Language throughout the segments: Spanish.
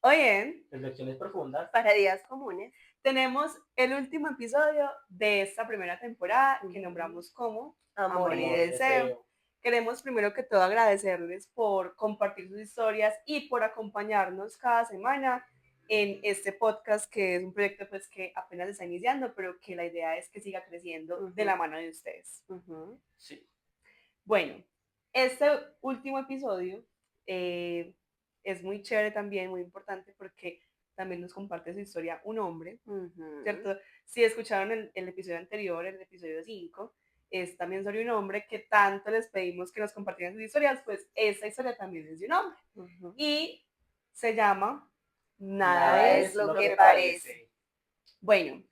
Hoy en Reflexiones profundas. Para días comunes. tenemos el último episodio de esta primera temporada que Ujú. nombramos como Amor y Deseo. Queremos primero que todo agradecerles por compartir sus historias y por acompañarnos cada semana en este podcast, que es un proyecto pues que apenas está iniciando, pero que la idea es que siga creciendo de la mano de ustedes. Sí. Bueno, este último episodio es muy chévere también, muy importante, porque también nos comparte su historia un hombre, ¿cierto? Si escucharon el episodio anterior, el episodio 5, es también sobre un hombre que tanto les pedimos que nos compartieran sus historias, pues esta historia también es de un hombre. Y se llama Nada es lo que parece. Bueno,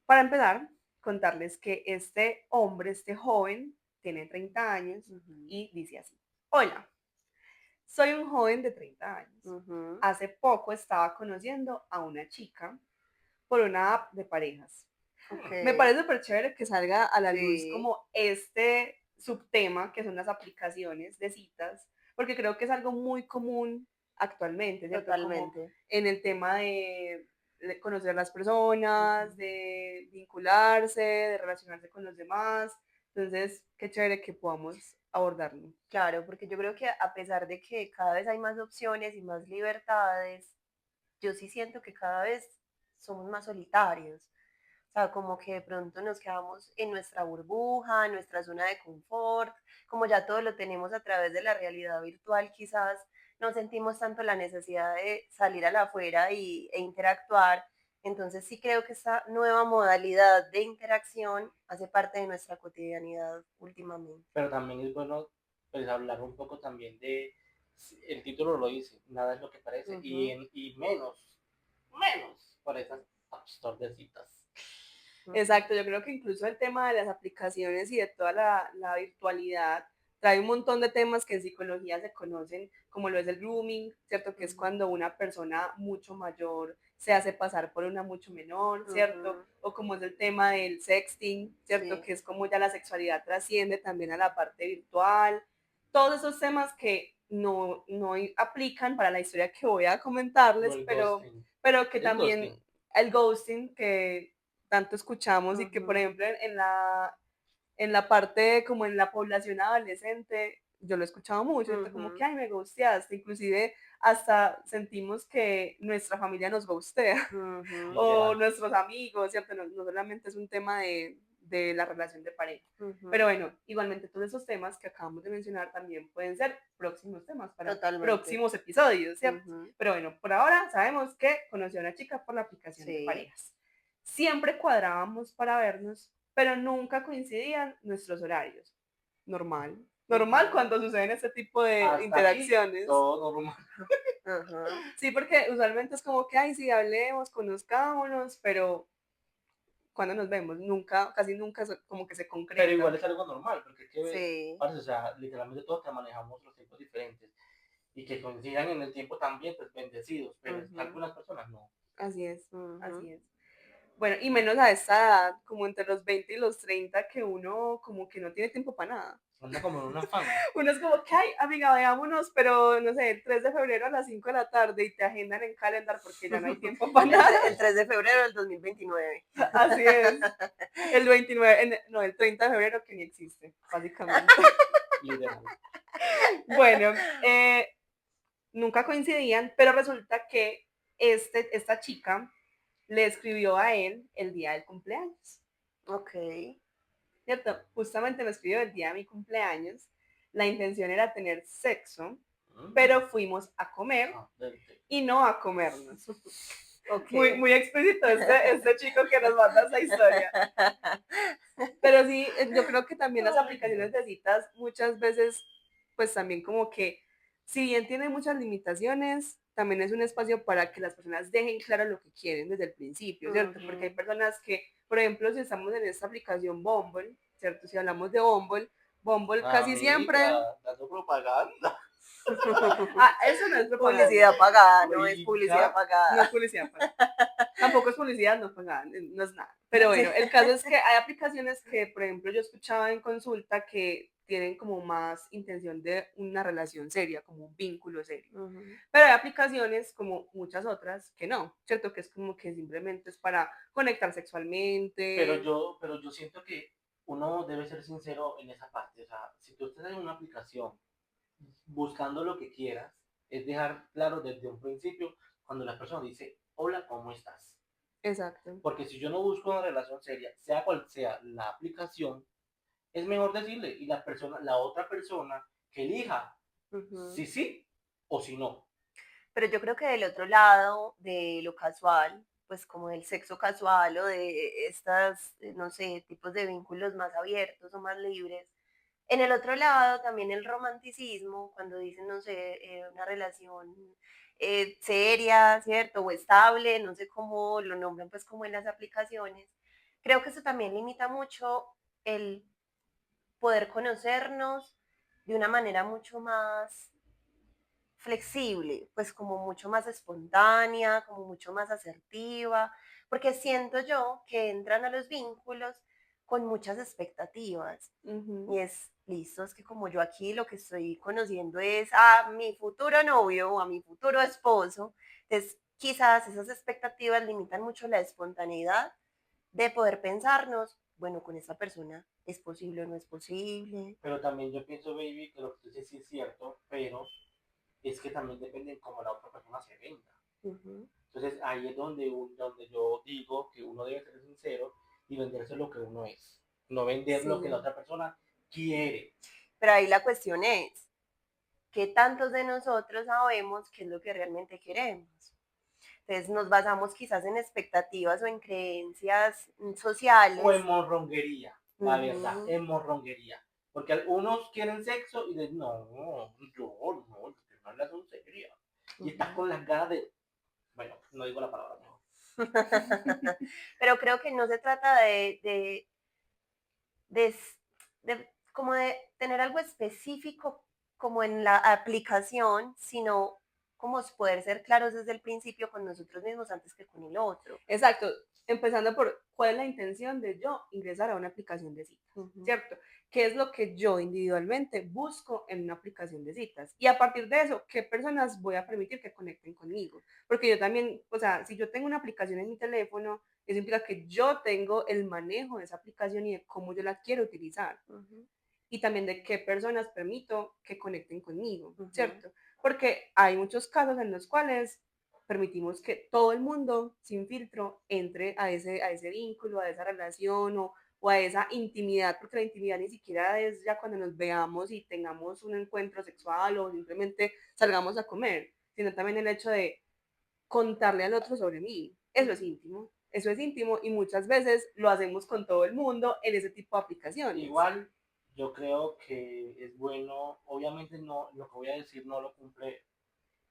para empezar, contarles que este hombre, este joven, tiene 30 años y dice así: hola, soy un joven de 30 años. Hace poco estaba conociendo a una chica por una app de parejas. Me parece súper chévere que salga a la luz como este subtema, que son las aplicaciones de citas, porque creo que es algo muy común actualmente, ¿cierto? Totalmente. Como en el tema de conocer a las personas, de vincularse, de relacionarse con los demás. Entonces, qué chévere que podamos abordarlo. Claro, porque yo creo que a pesar de que cada vez hay más opciones y más libertades, yo sí siento que cada vez somos más solitarios. O sea, como que de pronto nos quedamos en nuestra burbuja, en nuestra zona de confort, como ya todo lo tenemos a través de la realidad virtual, quizás no sentimos tanto la necesidad de salir a la afuera e interactuar. Entonces sí creo que esta nueva modalidad de interacción hace parte de nuestra cotidianidad últimamente. Pero también es bueno pues hablar un poco también de, el título lo dice, nada es lo que parece, y menos por esas absurdecitas. Exacto, yo creo que incluso el tema de las aplicaciones y de toda la virtualidad trae un montón de temas que en psicología se conocen, como lo es el grooming, ¿cierto? Que es cuando una persona mucho mayor se hace pasar por una mucho menor, ¿cierto? O como es el tema del sexting, ¿cierto? Sí. Que es como ya la sexualidad trasciende también a la parte virtual. Todos esos temas que no aplican para la historia que voy a comentarles, pero que también el ghosting, que tanto escuchamos y que, por ejemplo, en la parte como en la población adolescente, yo lo he escuchado mucho, como que, ay, me ghosteaste, inclusive hasta sentimos que nuestra familia nos ghostea, o nuestros amigos, ¿cierto? No solamente es un tema de la relación de pareja. Pero bueno, igualmente todos esos temas que acabamos de mencionar también pueden ser próximos temas para próximos episodios, ¿cierto? Pero bueno, por ahora sabemos que conoció a una chica por la aplicación de parejas. Siempre cuadrábamos para vernos, pero nunca coincidían nuestros horarios. Normal cuando suceden este tipo de Hasta interacciones. Aquí, todo normal. Sí, porque usualmente es como que, ay, sí, hablemos, conozcámonos, pero cuando nos vemos, casi nunca como que se concreta. Pero igual es algo normal, porque es que, o sea, literalmente todos que manejamos los tiempos diferentes y que coincidan en el tiempo también, pues bendecidos, pero algunas personas no. Así es, así es. Bueno, y menos a esta edad, como entre los 20 y los 30, que uno como que no tiene tiempo para nada. Anda como en un afán. Uno es como que, ay, amiga, veámonos, pero no sé, el 3 de febrero a las 5 de la tarde y te agendan en calendar porque ya no hay tiempo para nada. El 3 de febrero del 2029. Así es. El 29, no, el 30 de febrero que ni existe, básicamente. Literal. Bueno, nunca coincidían, pero resulta que esta chica le escribió a él el día del cumpleaños. ¿Cierto? Justamente me escribió el día de mi cumpleaños. La intención era tener sexo, pero fuimos a comer y no a comernos. Muy explícito este chico que nos manda esa historia. Pero sí, yo creo que también las aplicaciones de citas muchas veces, pues también como que, si bien tienen muchas limitaciones, también es un espacio para que las personas dejen claro lo que quieren desde el principio, ¿cierto? Porque hay personas que, por ejemplo, si estamos en esta aplicación Bumble, ¿cierto? Si hablamos de Bumble casi siempre... Dando propaganda. Eso no es propaganda. Publicidad pagada, no es publicidad pagada. No es publicidad pagada. Tampoco es publicidad no pagada, no es nada. Pero bueno, el caso es que hay aplicaciones que, por ejemplo, yo escuchaba en consulta que tienen como más intención de una relación seria, como un vínculo serio. Ujú. Pero hay aplicaciones como muchas otras que no, ¿cierto? Que es como que simplemente es para conectar sexualmente. Pero yo siento que uno debe ser sincero en esa parte. O sea, si tú estás en una aplicación buscando lo que quieras, es dejar claro desde un principio cuando la persona dice, hola, ¿cómo estás? Exacto. Porque si yo no busco una relación seria, sea cual sea la aplicación, es mejor decirle y la otra persona que elija Ujú. si sí o si no. Pero yo creo que del otro lado de lo casual, pues como del sexo casual o de estas, no sé, tipos de vínculos más abiertos o más libres, en el otro lado también el romanticismo, cuando dicen, no sé, una relación seria, ¿cierto? O estable, no sé cómo lo nombran, pues como en las aplicaciones, creo que eso también limita mucho el poder conocernos de una manera mucho más flexible, pues como mucho más espontánea, como mucho más asertiva, porque siento yo que entran a los vínculos con muchas expectativas Ujú. y es listo, es que como yo aquí lo que estoy conociendo es a mi futuro novio o a mi futuro esposo, entonces quizás esas expectativas limitan mucho la espontaneidad de poder pensarnos, bueno, con esta persona es posible o no es posible. Pero también yo pienso, baby, que lo que tú dices sí es cierto, pero es que también depende de cómo la otra persona se venda. Ujú. Entonces ahí es donde yo digo que uno debe ser sincero y venderse lo que uno es, no vender lo que la Sí. otra persona quiere. Pero ahí la cuestión es, ¿qué tantos de nosotros sabemos qué es lo que realmente queremos? Entonces nos basamos quizás en expectativas o en creencias O en sociales. morronguería, la verdad, Ujú, en morronguería. Porque algunos quieren sexo y dicen, no, yo no una relación seria. Y estás ujú. con las ganas de, bueno, no digo la palabra mejor. Pero creo que no se trata de, como de tener algo específico como en la aplicación, sino como poder ser claros desde el principio con nosotros mismos antes que con el otro. Exacto, empezando por cuál es la intención de yo ingresar a una aplicación de citas, Ujú, ¿cierto? ¿Qué es lo que yo individualmente busco en una aplicación de citas? Y a partir de eso, ¿qué personas voy a permitir que conecten conmigo? Porque yo también, o sea, si yo tengo una aplicación en mi teléfono, eso implica que yo tengo el manejo de esa aplicación y de cómo yo la quiero utilizar. ujú, Y también de qué personas permito que conecten conmigo, ujú. ¿cierto? Porque hay muchos casos en los cuales permitimos que todo el mundo, sin filtro, entre a ese vínculo, a esa relación o a esa intimidad, porque la intimidad ni siquiera es ya cuando nos veamos y tengamos un encuentro sexual o simplemente salgamos a comer, sino también el hecho de contarle al otro sobre mí. Eso es íntimo y muchas veces lo hacemos con todo el mundo en ese tipo de aplicaciones. Igual, yo creo que es bueno, obviamente no, lo que voy a decir no lo cumple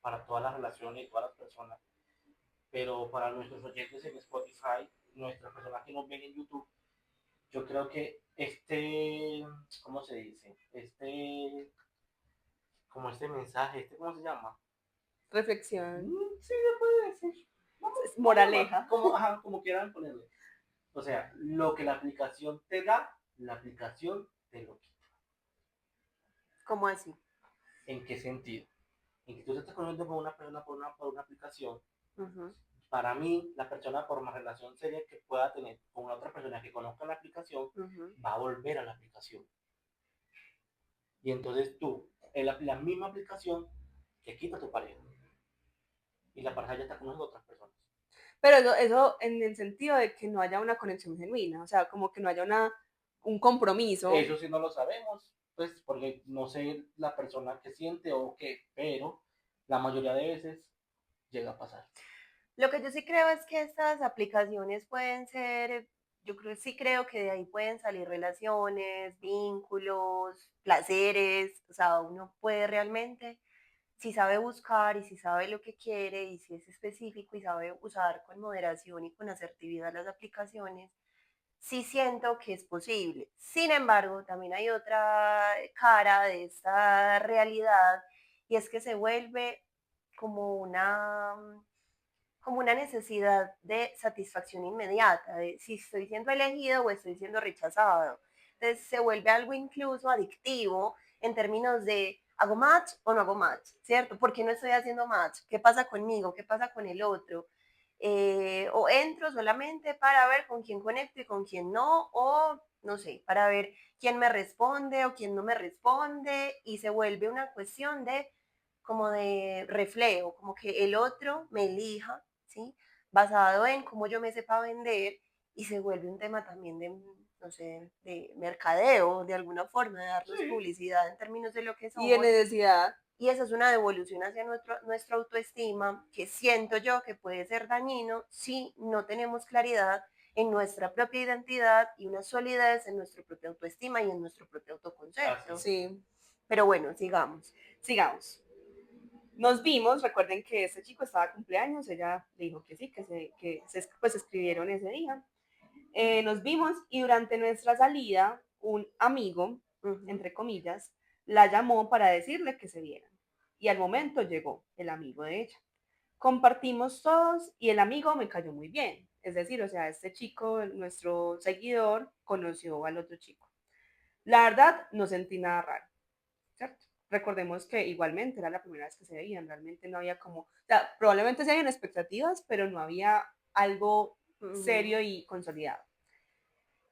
para todas las relaciones y todas las personas, pero para nuestros oyentes en Spotify, nuestras personas que nos ven en YouTube, yo creo que ¿cómo se dice? Como este mensaje, ¿cómo se llama? Reflexión, Sí, se puede decir. Vamos a llamar, moraleja. como quieran ponerle. O sea, lo que la aplicación te da, la aplicación te lo quita. ¿Cómo así? ¿En qué sentido? En que tú te estás conociendo con una persona por una aplicación. Ujú, Para mí, la persona, por más relación seria que pueda tener con otra persona que conozca la aplicación, ujú. va a volver a la aplicación. Y entonces tú, en la misma aplicación, te quita tu pareja. Y la pareja ya está con otras personas. Pero eso en el sentido de que no haya una conexión genuina, o sea, como que no haya un compromiso. Eso sí no lo sabemos, pues porque no sé la persona que siente o qué, pero la mayoría de veces llega a pasar. Lo que yo sí creo es que estas aplicaciones pueden ser, yo creo, sí creo que de ahí pueden salir relaciones, vínculos, placeres, o sea, uno puede realmente, si sabe buscar y si sabe lo que quiere y si es específico y sabe usar con moderación y con asertividad las aplicaciones, sí siento que es posible. Sin embargo, también hay otra cara de esta realidad y es que se vuelve como una necesidad de satisfacción inmediata, de si estoy siendo elegido o estoy siendo rechazado. Entonces se vuelve algo incluso adictivo en términos de hago match o no hago match, ¿cierto? ¿Por qué no estoy haciendo match? ¿Qué pasa conmigo? ¿Qué pasa con el otro? O entro solamente para ver con quién conecto y con quién no, o no sé, para ver quién me responde o quién no me responde, y se vuelve una cuestión de como de reflejo, como que el otro me elija, ¿sí? Basado en cómo yo me sepa vender, y se vuelve un tema también de, no sé, de mercadeo, de alguna forma, de darnos Sí. publicidad en términos de lo que Y de somos. necesidad. Y esa es una devolución hacia nuestra autoestima, que siento yo que puede ser dañino si no tenemos claridad en nuestra propia identidad y una solidez en nuestra propia autoestima y en nuestro propio autoconcepto. Sí. Pero bueno, sigamos. Sigamos. Nos vimos, recuerden que este chico estaba de cumpleaños, ella dijo que sí, pues escribieron ese día. Nos vimos y durante nuestra salida, un amigo, entre comillas, la llamó para decirle que se vieran. Y al momento llegó el amigo de ella. Compartimos todos y el amigo me cayó muy bien. Es decir, o sea, este chico, nuestro seguidor, conoció al otro chico. La verdad, no sentí nada raro, ¿cierto? Recordemos que igualmente era la primera vez que se veían, realmente no había como, o sea, probablemente se habían expectativas, pero no había algo serio y consolidado.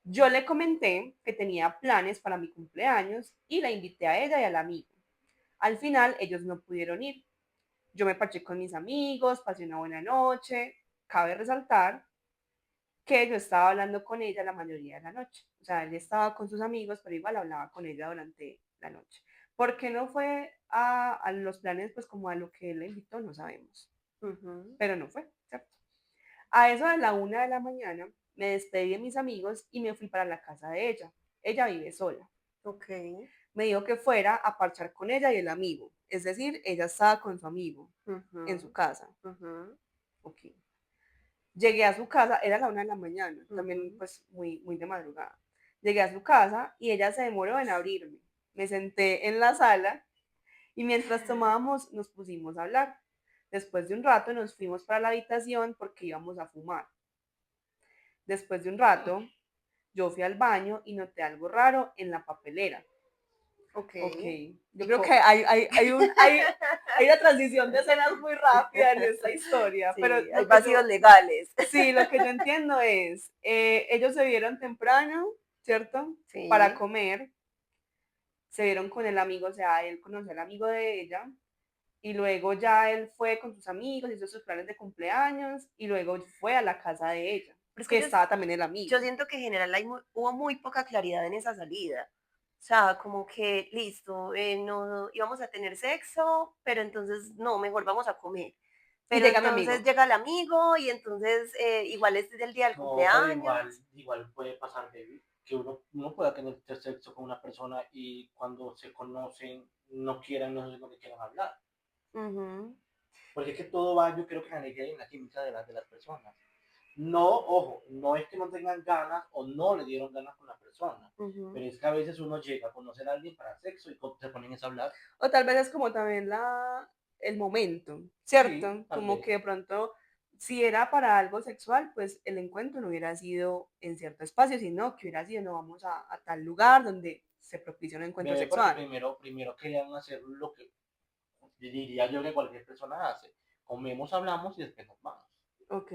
Yo le comenté que tenía planes para mi cumpleaños y la invité a ella y al amigo. Al final ellos no pudieron ir. Yo me parché con mis amigos, pasé una buena noche. Cabe resaltar que yo estaba hablando con ella la mayoría de la noche. O sea, él estaba con sus amigos, pero igual hablaba con ella durante la noche. ¿Por qué no fue a los planes, pues como a lo que él le invitó? No sabemos. Pero no fue, ¿cierto? A eso de la 1 de la mañana me despedí de mis amigos y me fui para la casa de ella. Ella vive sola. Ok. Me dijo que fuera a parchar con ella y el amigo. Es decir, ella estaba con su amigo en su casa. Ok. Llegué a su casa, era la 1 de la mañana, también pues muy, muy de madrugada. Llegué a su casa y ella se demoró en abrirme. Me senté en la sala y mientras tomábamos nos pusimos a hablar. Después de un rato nos fuimos para la habitación porque íbamos a fumar. Después de un rato, yo fui al baño y noté algo raro en la papelera. Ok. Yo creo que hay una transición de escenas muy rápida en esta historia. Sí, pero hay vacíos legales. Sí, lo que yo entiendo es, ellos se vieron temprano, ¿cierto? Sí. Para comer. Se vieron con el amigo, o sea, él conoció al amigo de ella. Y luego ya él fue con sus amigos, hizo sus planes de cumpleaños y luego fue a la casa de ella, que estaba también el amigo. Yo siento que en general hubo muy poca claridad en esa salida. O sea, como que listo, no íbamos a tener sexo, pero entonces no, mejor vamos a comer. Pero llega mi amigo. entonces llega el amigo y entonces igual este es el día del No, cumpleaños. igual puede pasar, baby, que uno pueda tener sexo con una persona y cuando se conocen no quieran, no sé lo que quieran hablar. Porque es que todo va, yo creo que en la alegría y en la química de las personas. No, ojo, no es que no tengan ganas o no le dieron ganas con la persona, pero es que a veces uno llega a conocer a alguien para sexo y se ponen a hablar. O tal vez es como también el momento, ¿cierto? Sí, como que de pronto, si era para algo sexual, pues el encuentro no hubiera sido en cierto espacio, sino que hubiera sido, no, vamos a tal lugar donde se propicia un encuentro sexual. Primero querían hacer lo que diría yo que cualquier persona hace. Comemos, hablamos y después nos vamos. Ok.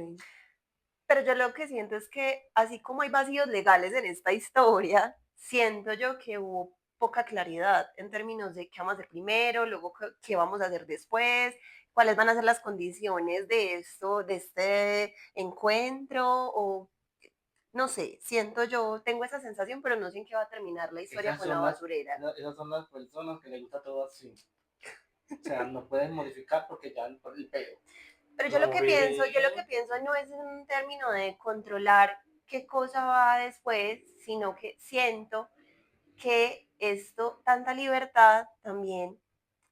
Pero yo lo que siento es que así como hay vacíos legales en esta historia, siento yo que hubo poca claridad en términos de qué vamos a hacer primero, luego qué vamos a hacer después, cuáles van a ser las condiciones de esto, de este encuentro, o no sé, siento yo, tengo esa sensación, pero no sé en qué va a terminar la historia con la basurera. Esas son las personas que les gusta todo así. O sea, no pueden modificar porque ya el pedo. Pero yo lo que pienso no es en un término de controlar qué cosa va después, sino que siento que esto, tanta libertad también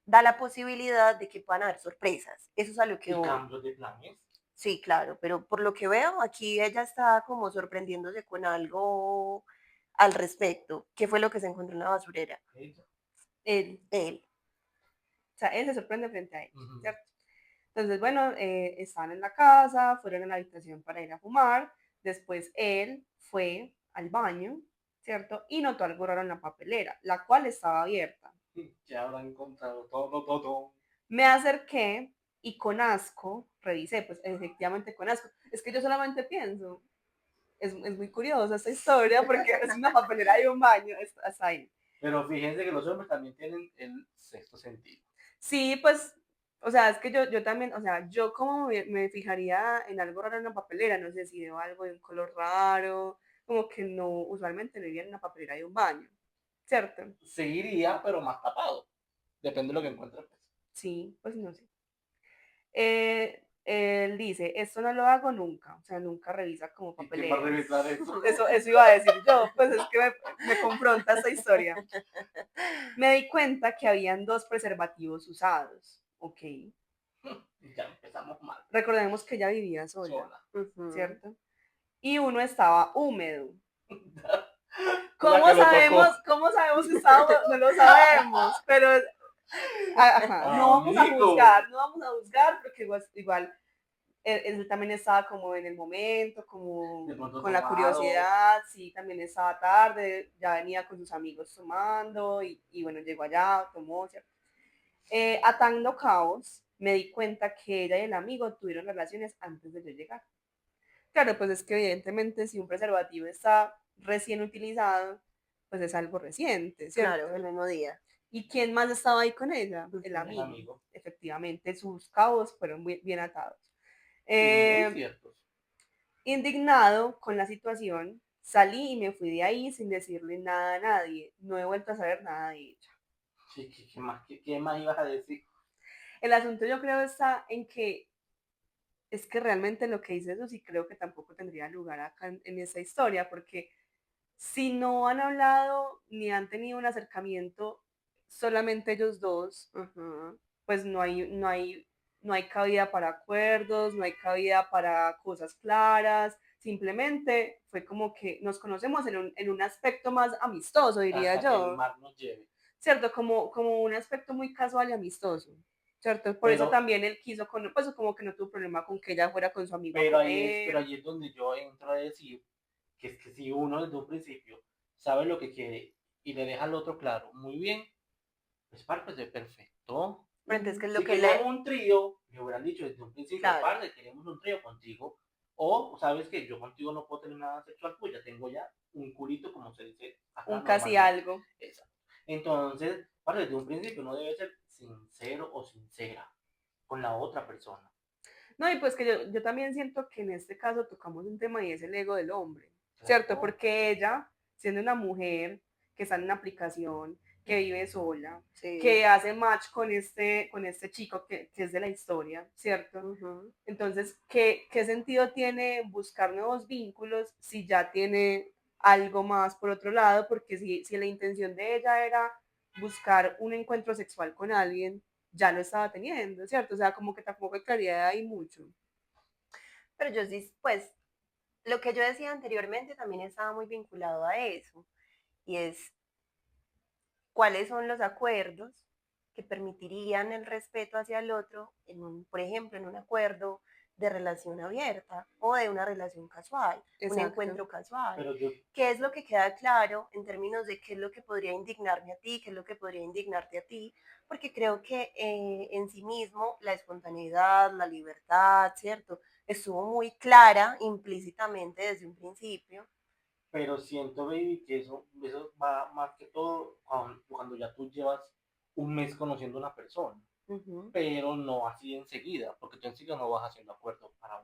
da la posibilidad de que puedan haber sorpresas. Eso es a lo que voy. Cambios de planes. Sí, claro, pero por lo que veo, aquí ella está como sorprendiéndose con algo al respecto. ¿Qué fue lo que se encontró en la basurera? Él. O sea, él se sorprende frente a ella, ¿cierto? Entonces, bueno, estaban en la casa, fueron a la habitación para ir a fumar. Después él fue al baño, ¿cierto? Y notó algo raro en la papelera, la cual estaba abierta. Ya habrán encontrado todo. Me acerqué y con asco revisé, pues efectivamente con asco. Es que yo solamente pienso, es muy curiosa esta historia porque es una papelera y un baño, hasta ahí. Pero fíjense que los hombres también tienen el sexto sentido. Sí, pues, o sea, es que yo también, o sea, yo como me fijaría en algo raro en una papelera, no sé si veo algo de un color raro, como que no, usualmente no iría en una papelera de un baño, ¿cierto? Seguiría, pero más tapado. Depende de lo que encuentres. Pues. Sí, pues no sé. Él dice, esto no lo hago nunca, o sea, nunca revisa como ¿Y quién va a papeleras. revisar eso? Eso iba a decir yo, pues es que me confronta esta historia. Me di cuenta que habían 2 preservativos usados, ok. Ya empezamos mal. Recordemos que ella vivía sola, Ujú. ¿cierto? Y uno estaba húmedo. La que lo tocó. ¿Cómo sabemos que estaba húmedo? No lo sabemos, pero ajá, no vamos a Amigo. juzgar, porque igual él también estaba como en el momento, como De pronto con la tomado. curiosidad, sí, también estaba tarde, ya venía con sus amigos tomando y bueno, llegó allá, tomó, ¿cierto? Atando cabos, me di cuenta que ella y el amigo tuvieron relaciones antes de yo llegar. Claro, pues es que evidentemente si un preservativo está recién utilizado, pues es algo reciente, ¿cierto? Claro, el mismo día. ¿Y quién más estaba ahí con ella? El Ujú. El amigo. amigo. Efectivamente, sus cabos fueron bien atados. Y muy ciertos. Indignado con la situación, salí y me fui de ahí sin decirle nada a nadie. No he vuelto a saber nada de ella. Sí, ¿qué más ibas a decir? El asunto yo creo está en que es que realmente lo que dice eso sí creo que tampoco tendría lugar acá en esa historia, porque si no han hablado ni han tenido un acercamiento solamente ellos dos, Ujú. pues no hay cabida para acuerdos, no hay cabida para cosas claras, simplemente fue como que nos conocemos en un aspecto más amistoso, diría Hasta que el yo, mar nos lleve. ¿cierto? Como un aspecto muy casual y amistoso, ¿cierto? Por eso Pero, también él quiso, pues como que no tuvo problema con que ella fuera con su amigo a pero comer. ahí es donde yo entro a decir que es que si uno desde un principio sabe lo que quiere y le deja al otro claro, muy bien, pues parte de perfecto. Pero entonces, ¿qué es lo Si que querían le... un trío, le hubieran dicho desde un principio, Claro. parte, queremos un trío contigo. O, ¿sabes que yo contigo no puedo tener nada sexual? Pues ya tengo ya un culito, como se dice acá Un casi normalmente. algo. Exacto. Entonces, parte desde un principio uno debe ser sincero o sincera con la otra persona. No, y pues que yo también siento que en este caso tocamos un tema y es el ego del hombre, Claro. ¿cierto? Porque ella, siendo una mujer que está en una aplicación, que vive sola, Sí. que hace match con este chico que es de la historia, ¿cierto? Ujú. Entonces, ¿qué sentido tiene buscar nuevos vínculos si ya tiene algo más por otro lado? Porque si la intención de ella era buscar un encuentro sexual con alguien, ya lo estaba teniendo, ¿cierto? O sea, como que tampoco hay claridad ahí mucho. Pero yo sí, pues, lo que yo decía anteriormente también estaba muy vinculado a eso, y es cuáles son los acuerdos que permitirían el respeto hacia el otro, por ejemplo, en un acuerdo de relación abierta o de una relación casual, un encuentro casual. ¿Qué es lo que queda claro en términos de qué es lo que podría indignarme a ti, qué es lo que podría indignarte a ti? Porque creo que en sí mismo la espontaneidad, la libertad, ¿cierto? Estuvo muy clara implícitamente desde un principio. Pero siento, baby, que eso va más que todo cuando ya tú llevas un mes conociendo a una persona. Uh-huh. Pero no así enseguida, porque tú enseguida no vas haciendo acuerdo para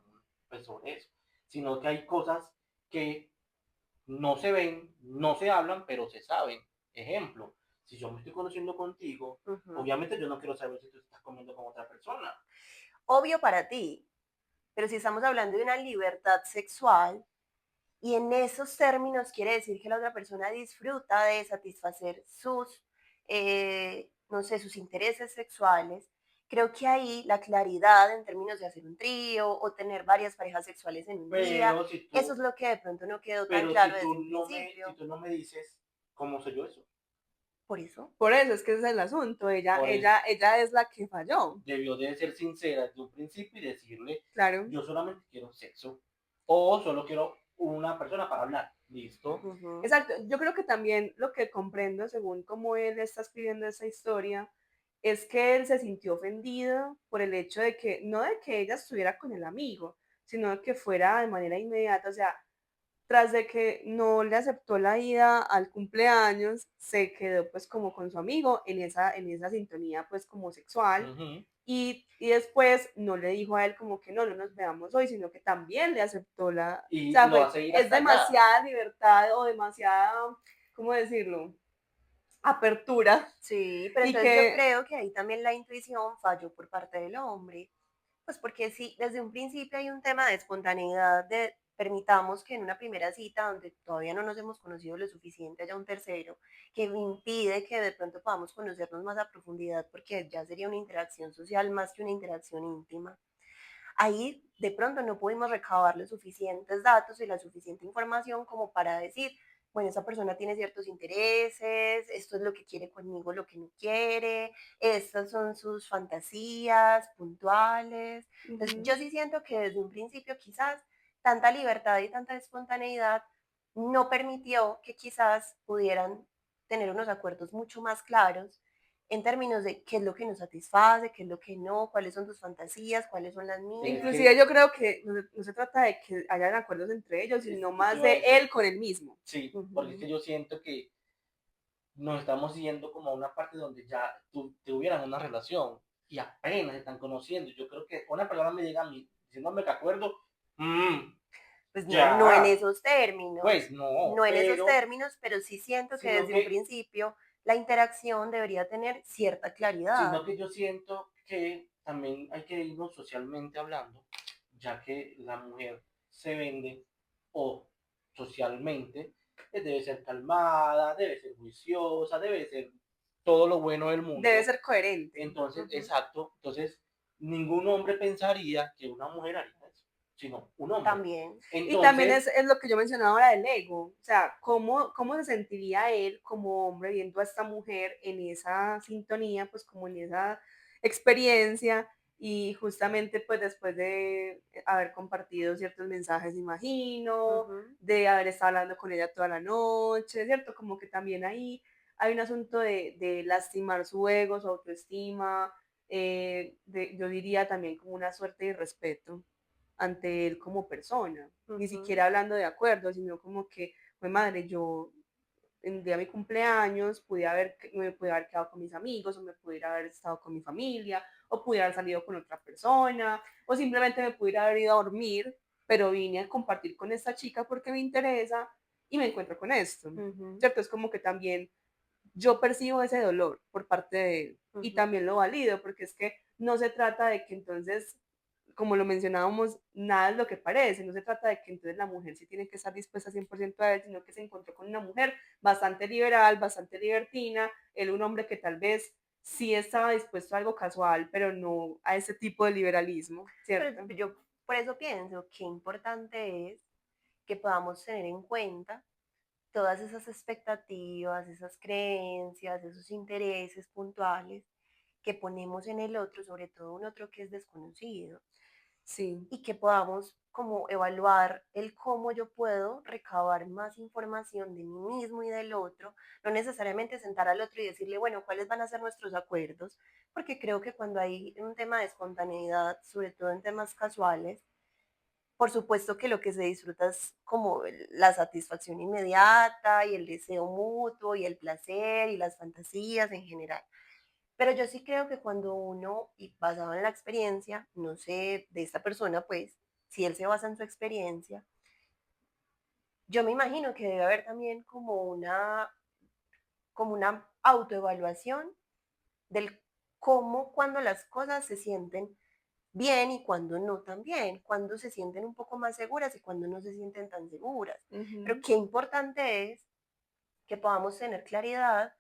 pues sobre eso, sino que hay cosas que no se ven, no se hablan, pero se saben. Ejemplo, si yo me estoy conociendo contigo, obviamente yo no quiero saber si tú estás comiendo con otra persona. Obvio para ti, pero si estamos hablando de una libertad sexual, y en esos términos quiere decir que la otra persona disfruta de satisfacer sus, no sé, sus intereses sexuales. Creo que ahí la claridad en términos de hacer un trío o tener varias parejas sexuales en un día, eso es lo que de pronto no quedó tan claro desde un principio. Si tú no me dices cómo soy yo eso. Por eso. Por eso es que ese es el asunto. Ella es la que falló. Debió de ser sincera desde un principio y decirle, claro, yo solamente quiero sexo o solo quiero una persona para hablar. ¿Listo? Exacto, yo creo que también lo que comprendo según cómo él está escribiendo esa historia es que él se sintió ofendido por el hecho de que, no de que ella estuviera con el amigo, sino de que fuera de manera inmediata, o sea, tras de que no le aceptó la ida al cumpleaños, se quedó pues como con su amigo en esa sintonía pues como sexual. Y después no le dijo a él como que no nos veamos hoy, sino que también le aceptó la... O Y sea, lo hace ir es hasta allá. demasiada libertad o demasiada, ¿cómo decirlo? Apertura. Sí, pero Y entonces yo que, creo que ahí también la intuición falló por parte del hombre. Pues porque sí, desde un principio hay un tema de espontaneidad, de permitamos que en una primera cita donde todavía no nos hemos conocido lo suficiente haya un tercero que impide que de pronto podamos conocernos más a profundidad porque ya sería una interacción social más que una interacción íntima. Ahí de pronto no pudimos recabar los suficientes datos y la suficiente información como para decir, bueno, esa persona tiene ciertos intereses, esto es lo que quiere conmigo, lo que no quiere, estas son sus fantasías puntuales. Entonces, yo sí siento que desde un principio quizás tanta libertad y tanta espontaneidad no permitió que quizás pudieran tener unos acuerdos mucho más claros en términos de qué es lo que nos satisface, qué es lo que no, cuáles son tus fantasías, cuáles son las inclusive mías. yo creo que no se trata de que hayan acuerdos entre ellos, sino Eso más iba a de decir. él con él mismo. Sí, porque es que yo siento que nos estamos yendo como a una parte donde ya tuvieran una relación y apenas se están conociendo. Yo creo que una persona me llega a mí diciéndome que acuerdo, Pues no, no en ya, esos términos, pues no, no en esos pero, términos, pero sí siento que sino desde un que, principio la interacción debería tener cierta claridad. sino que yo siento que también hay que irnos socialmente hablando, ya que la mujer se vende o socialmente debe ser calmada, debe ser juiciosa, debe ser todo lo bueno del Debe mundo. ser coherente. Entonces, exacto, entonces ningún hombre pensaría que una mujer haría eso, sino un hombre. También. Y también Entonces, es lo que yo mencionaba ahora del ego, o sea, cómo se sentiría él como hombre viendo a esta mujer en esa sintonía, pues como en esa experiencia y justamente pues después de haber compartido ciertos mensajes, imagino, de haber estado hablando con ella toda la noche, ¿cierto? Como que también ahí hay un asunto de lastimar su ego, su autoestima, yo diría también como una suerte de respeto ante él como persona, ni siquiera hablando de acuerdos, sino como que, pues madre, yo el día de mi cumpleaños me pude haber quedado con mis amigos, o me pudiera haber estado con mi familia, o pudiera haber salido con otra persona, o simplemente me pudiera haber ido a dormir, pero vine a compartir con esta chica porque me interesa y me encuentro con esto, ¿cierto? Es como que también yo percibo ese dolor por parte de él y también lo valido, porque es que no se trata de que entonces, como lo mencionábamos, nada es lo que parece, no se trata de que entonces la mujer sí tiene que estar dispuesta 100% a él, sino que se encontró con una mujer bastante liberal, bastante libertina, él un hombre que tal vez sí estaba dispuesto a algo casual, pero no a ese tipo de liberalismo, ¿cierto? Pero yo por eso pienso que importante es que podamos tener en cuenta todas esas expectativas, esas creencias, esos intereses puntuales que ponemos en el otro, sobre todo un otro que es desconocido, Sí. y que podamos como evaluar el cómo yo puedo recabar más información de mí mismo y del otro, no necesariamente sentar al otro y decirle, bueno, ¿cuáles van a ser nuestros acuerdos? Porque creo que cuando hay un tema de espontaneidad, sobre todo en temas casuales, por supuesto que lo que se disfruta es como la satisfacción inmediata y el deseo mutuo y el placer y las fantasías en general. Pero yo sí creo que cuando uno, y basado en la experiencia, no sé, de esta persona, pues, si él se basa en su experiencia, yo me imagino que debe haber también como una autoevaluación del cómo cuando las cosas se sienten bien y cuando no tan bien, cuando se sienten un poco más seguras y cuando no se sienten tan seguras. Pero qué importante es que podamos tener claridad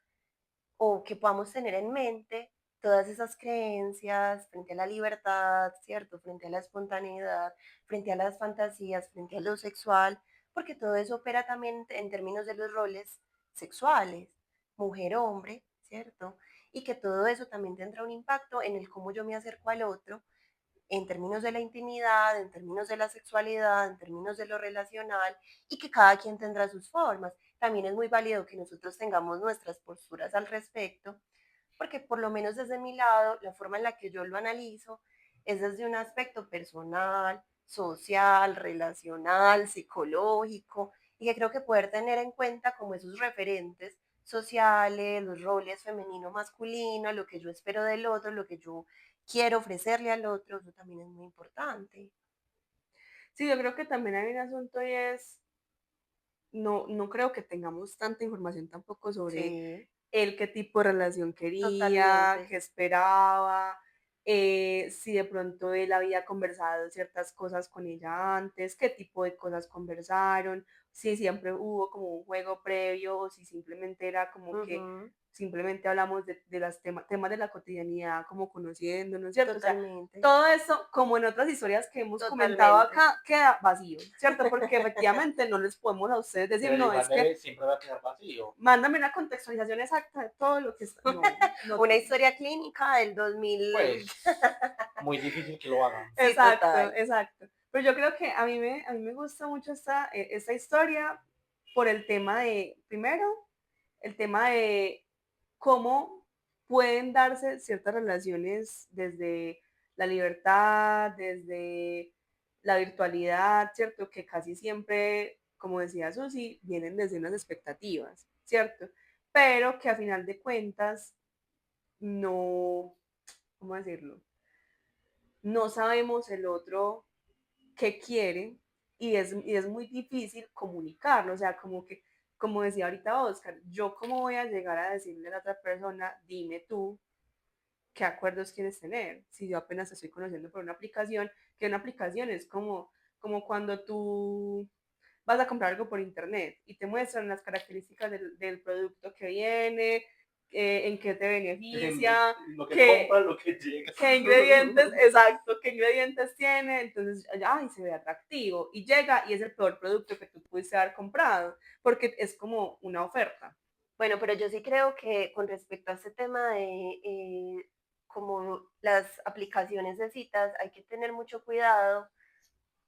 o que podamos tener en mente todas esas creencias frente a la libertad, ¿cierto? Frente a la espontaneidad, frente a las fantasías, frente a lo sexual, porque todo eso opera también en términos de los roles sexuales, mujer-hombre, ¿cierto? Y que todo eso también tendrá un impacto en el cómo yo me acerco al otro en términos de la intimidad, en términos de la sexualidad, en términos de lo relacional, y que cada quien tendrá sus formas. También es muy válido que nosotros tengamos nuestras posturas al respecto, porque por lo menos desde mi lado, la forma en la que yo lo analizo es desde un aspecto personal, social, relacional, psicológico, y que creo que poder tener en cuenta como esos referentes sociales, los roles femenino-masculino, lo que yo espero del otro, lo que yo quiero ofrecerle al otro, eso también es muy importante. Sí, yo creo que también hay un asunto y es, no creo que tengamos tanta información tampoco sobre Sí, él qué tipo de relación quería, totalmente. qué esperaba, si de pronto él había conversado ciertas cosas con ella antes, qué tipo de cosas conversaron, si siempre hubo como un juego previo o si simplemente era como que Ujú, simplemente hablamos de los temas de la cotidianidad, como conociéndonos, ¿cierto? O sea, totalmente, todo eso, como en otras historias que hemos comentado totalmente. acá, queda vacío, ¿cierto? Porque efectivamente no les podemos a ustedes decir, Pero no, igual es que siempre va a quedar vacío. mándame una contextualización exacta de todo lo que está. No, no. Una historia clínica del 2000. Pues muy difícil que lo hagan. Sí, Exacto, total. exacto. Pero yo creo que a mí me gusta mucho esta historia por el tema de, primero, el tema de cómo pueden darse ciertas relaciones desde la libertad, desde la virtualidad, ¿cierto? Que casi siempre, como decía Susi, vienen desde unas expectativas, ¿cierto? Pero que a final de cuentas no, ¿cómo decirlo? No sabemos el otro qué quiere y es muy difícil comunicarlo, o sea, como que, como decía ahorita Oscar, yo cómo voy a llegar a decirle a la otra persona, dime tú qué acuerdos quieres tener, si yo apenas estoy conociendo por una aplicación, que una aplicación es como cuando tú vas a comprar algo por internet y te muestran las características del producto que viene, en qué te beneficia, Lo que qué, compra, lo que llega. qué ingredientes, exacto, qué ingredientes tiene, entonces, ay, se ve atractivo y llega y es el peor producto que tú pudiste haber comprado, porque es como una oferta. Bueno, pero yo sí creo que con respecto a este tema de como las aplicaciones de citas, hay que tener mucho cuidado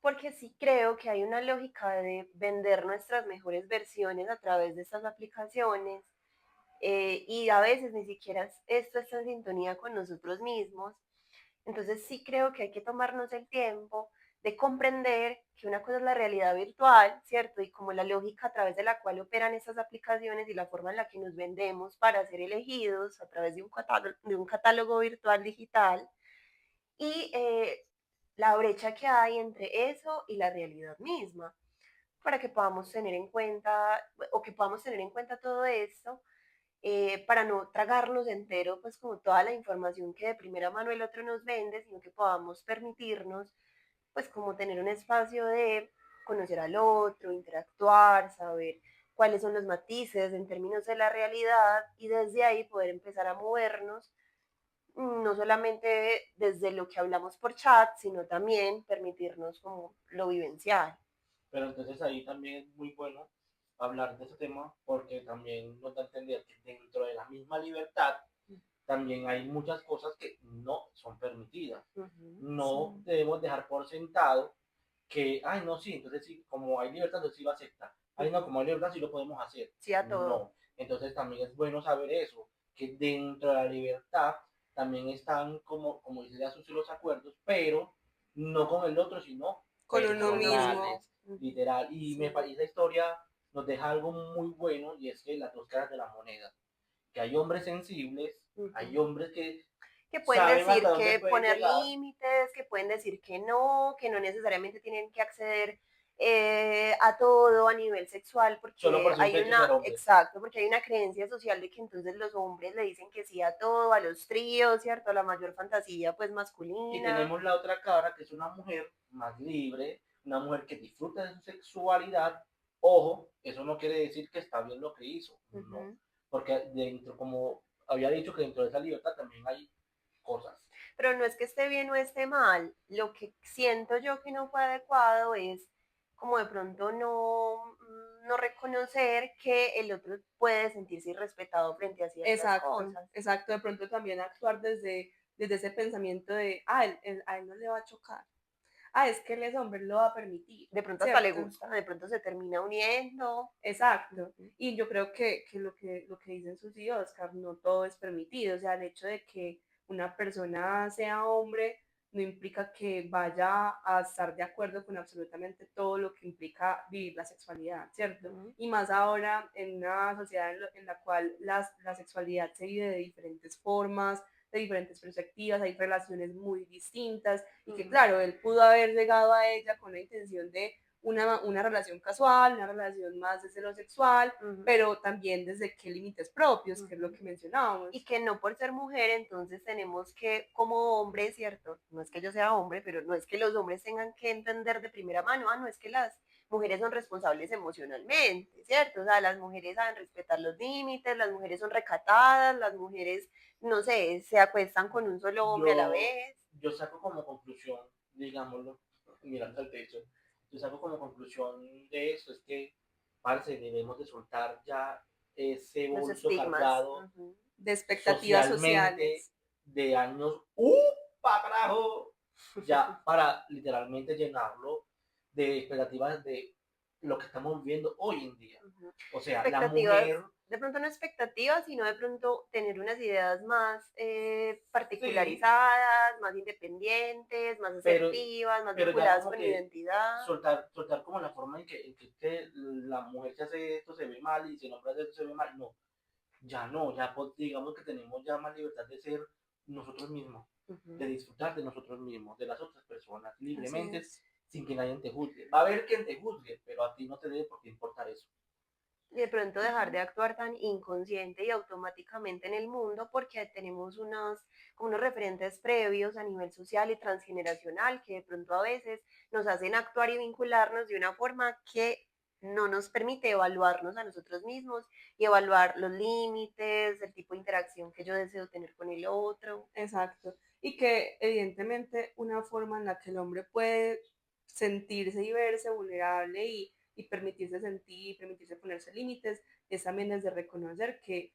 porque sí creo que hay una lógica de vender nuestras mejores versiones a través de estas aplicaciones y a veces ni siquiera esto está en sintonía con nosotros mismos. Entonces sí creo que hay que tomarnos el tiempo de comprender que una cosa es la realidad virtual, ¿cierto? Y como la lógica a través de la cual operan esas aplicaciones y la forma en la que nos vendemos para ser elegidos a través de un catálogo virtual digital y la brecha que hay entre eso y la realidad misma, para que podamos tener en cuenta o que podamos tener en cuenta todo esto para no tragarnos entero, pues como toda la información que de primera mano el otro nos vende, sino que podamos permitirnos, pues como tener un espacio de conocer al otro, interactuar, saber cuáles son los matices en términos de la realidad y desde ahí poder empezar a movernos, no solamente desde lo que hablamos por chat, sino también permitirnos como lo vivencial. Pero entonces ahí también es muy bueno hablar de ese tema porque también nos da a entender que dentro de la misma libertad también hay muchas cosas que no son permitidas. No Sí. debemos dejar por sentado que, ay, no, sí, entonces sí, como hay libertad, entonces sí lo acepta. Ay, no, como hay libertad, sí lo podemos hacer. Sí a todo. No. Entonces también es bueno saber eso, que dentro de la libertad también están, como dice ya sus los acuerdos, pero no con el otro, sino Con uno Con uno mismo. personales, mismo. Ujú. literal. Y me Sí. parece esa historia nos deja algo muy bueno y es que las dos caras de la moneda, que hay hombres sensibles, hay Ujú. hombres que Que pueden saben hasta decir dónde que pueden poner llegar. límites, que pueden decir que no necesariamente tienen que acceder a todo a nivel sexual, Solo porque por hay simple hecho de ser una, hombres. exacto, porque hay una creencia social de que entonces los hombres le dicen que sí a todo, a los tríos, ¿cierto? A la mayor fantasía pues Y masculina. tenemos la otra cara, que es una mujer más libre, una mujer que disfruta de su sexualidad. Ojo, eso no quiere decir que está bien lo que hizo, no. Ujú. Porque dentro, como había dicho, que dentro de esa libertad también hay cosas. Pero no es que esté bien o esté mal, lo que siento yo que no fue adecuado es como de pronto no reconocer que el otro puede sentirse irrespetado frente a ciertas Exacto, cosas. exacto. De pronto también actuar desde desde ese pensamiento de, a él no le va a chocar. Es que él es hombre, lo va a permitir. De pronto hasta le gusta, de pronto se termina uniendo. Exacto. Y yo creo que lo que dicen Susi y Oscar, no todo es permitido. O sea, el hecho de que una persona sea hombre no implica que vaya a estar de acuerdo con absolutamente todo lo que implica vivir la sexualidad, ¿cierto? Y más ahora en una sociedad en la cual la sexualidad se vive de diferentes formas, de diferentes perspectivas, hay relaciones muy distintas y que claro, él pudo haber llegado a ella con la intención de una relación casual, una relación más desde lo sexual, pero también desde qué límites propios, que es lo que mencionábamos. Y que no por ser mujer, entonces tenemos que, como hombre, ¿cierto? No es que yo sea hombre, pero no es que los hombres tengan que entender de primera mano, no es que las mujeres son responsables emocionalmente, ¿cierto? O sea, las mujeres saben respetar los límites, las mujeres son recatadas, las mujeres, no sé, se acuestan con un solo hombre a la vez. Yo saco como conclusión, digámoslo, mirando al techo, yo saco como conclusión de eso, es que, parce, debemos de soltar ya ese bolso cargado de expectativas sociales de años, carajo, ya para literalmente llenarlo de expectativas de lo que estamos viviendo hoy en día. O sea, la mujer... De pronto no expectativas, sino de pronto tener unas ideas más particularizadas, más independientes, más asertivas, más vinculadas con identidad. Soltar como la forma en que la mujer que hace esto se ve mal y si el hombre hace esto se ve mal. No, ya digamos que tenemos ya más libertad de ser nosotros mismos, de disfrutar de nosotros mismos, de las otras personas, libremente, sin que nadie te juzgue. Va a haber quien te juzgue, pero a ti no te debe por qué importar eso. Y de pronto dejar de actuar tan inconsciente y automáticamente en el mundo porque tenemos unos referentes previos a nivel social y transgeneracional que de pronto a veces nos hacen actuar y vincularnos de una forma que no nos permite evaluarnos a nosotros mismos y evaluar los límites, el tipo de interacción que yo deseo tener con el otro. Exacto. Y que evidentemente una forma en la que el hombre puede sentirse y verse vulnerable y permitirse sentir, permitirse ponerse límites, es también desde reconocer que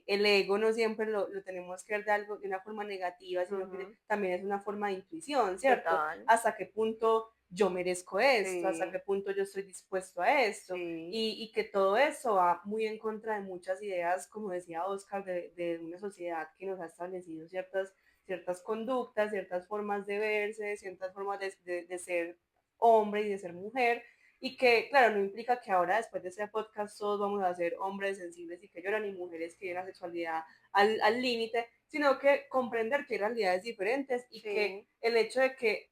el ego no siempre lo tenemos que ver de una forma negativa, sino que también es una forma de intuición, ¿cierto? Total. Hasta qué punto yo merezco esto, hasta qué punto yo estoy dispuesto a esto, y que todo eso va muy en contra de muchas ideas, como decía Oscar, de una sociedad que nos ha establecido ciertas conductas, ciertas formas de verse, ciertas formas de ser hombre y de ser mujer, y que, claro, no implica que ahora, después de este podcast, todos vamos a ser hombres sensibles y que lloran y mujeres que viven la sexualidad al límite, sino que comprender que hay realidades diferentes y que el hecho de que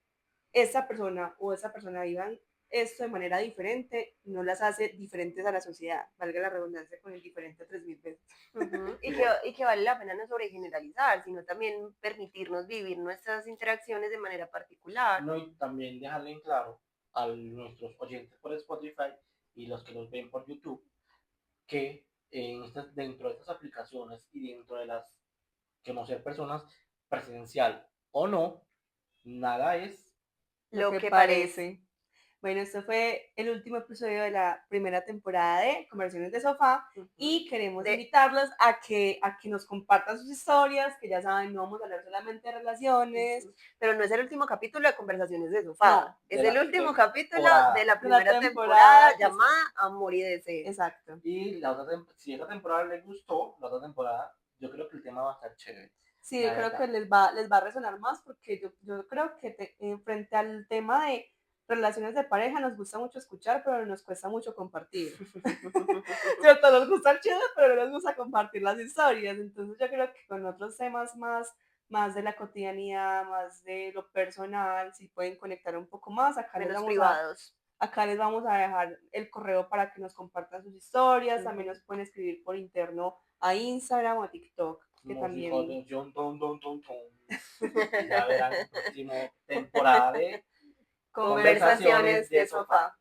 esa persona o esa persona vivan esto de manera diferente no las hace diferentes a la sociedad, valga la redundancia con el diferente 3000 veces. Y que vale la pena no sobregeneralizar, sino también permitirnos vivir nuestras interacciones de manera particular. No, y también dejarle en claro a nuestros oyentes por Spotify y los que nos ven por YouTube que dentro de estas aplicaciones y dentro de las que no ser personas presencial o no, nada es lo que parece. Bueno, esto fue el último episodio de la primera temporada de Conversaciones de Sofá y queremos invitarlos a que nos compartan sus historias, que ya saben, no vamos a hablar solamente de relaciones. Pero no es el último capítulo de Conversaciones de Sofá, no, es el último capítulo de la primera temporada llamada Amor y Deseo. Exacto. Y si esta temporada les gustó, la otra temporada, yo creo que el tema va a estar chévere. Sí, yo creo que les va a resonar más porque yo creo que frente al tema de relaciones de pareja nos gusta mucho escuchar, pero nos cuesta mucho compartir. ¿Cierto? Nos gusta el chisme, pero no nos gusta compartir las historias. Entonces yo creo que con otros temas más de la cotidianidad, más de lo personal, si pueden conectar un poco más. Acá les vamos a dejar el correo para que nos compartan sus historias. También nos pueden escribir por interno a Instagram o a TikTok. Que también... Ya verán el próximo temporada de Conversaciones de Sofá.